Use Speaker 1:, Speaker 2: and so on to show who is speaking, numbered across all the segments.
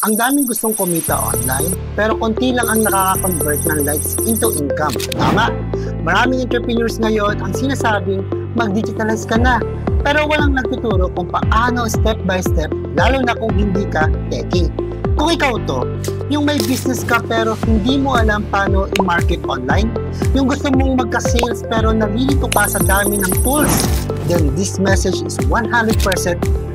Speaker 1: Ang daming gustong kumita online, pero konti lang ang nakaka-convert ng likes into income. Tama? Maraming entrepreneurs ngayon ang sinasabing mag-digitalize ka na, pero walang nagtuturo kung paano step by step, lalo na kung hindi ka techie. Kung ikaw to, yung may business ka pero hindi mo alam paano i-market online, yung gusto mong magka-sales pero nalilito ka sa dami ng tools, then this message is 100%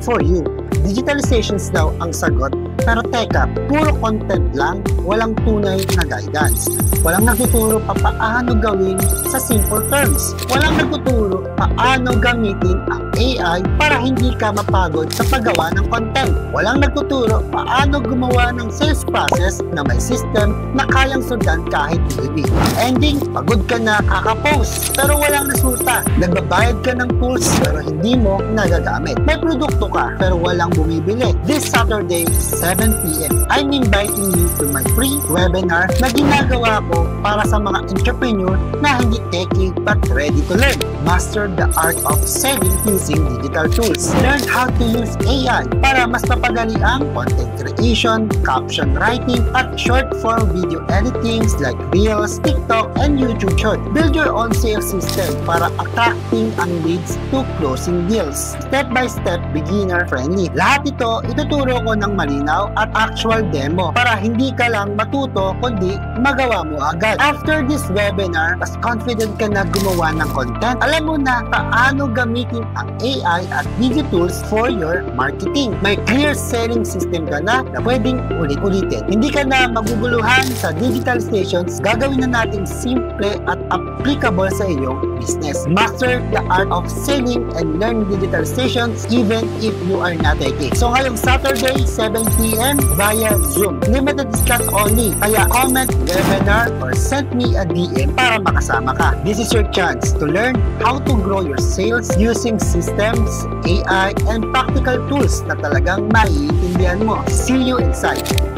Speaker 1: for you. Digitalizations daw ang sagot, pero teka, puro content lang, walang tunay na guidance. Walang nagtuturo pa paano gawin sa simple terms. Walang nagtuturo paano gamitin ang AI para hindi ka mapagod sa paggawa ng content. Walang nagtuturo paano gumawa ng sales process na may system na kayang sundan kahit hindi. Ending, pagod ka na kaka-post, pero walang resulta. Nagbabayad ka ng tools, pero hindi mo nagagamit. May produkto ka, pero walang bumibili. This Saturday, 7 p.m. I'm inviting you to my free webinar na ginagawa ko para sa mga entrepreneur na hindi techie but ready to learn. Master the art of selling using digital tools. Learn how to use AI para mas mapadali ang content creation, caption writing, at short form video editing like Reels, TikTok, and YouTube Short. Build your own sales system para attracting ang leads to closing deals. Step by step, beginner friendly. Lahat ito ituturo ko ng malinaw at actual demo para hindi ka lang matuto kundi magawa mo agad. After this webinar, mas confident ka na gumawa ng content. Alam mo na paano gamitin ang AI at video tools for your marketing. May clear selling system ka na pwedeng ulit-ulitin. Hindi ka na maguguluhan sa digital stations. Gagawin na natin simple at applicable sa iyong business. Master the art of selling and learn digital stations even if you are not techie. So ngayong Saturday, 7 p.m. via Zoom. Limited discount only. Kaya comment, webinar, or send me a DM para makasama ka. This is your chance to learn how to grow your sales using systems, AI, and practical tools na talagang maiintindihan mo. See you inside.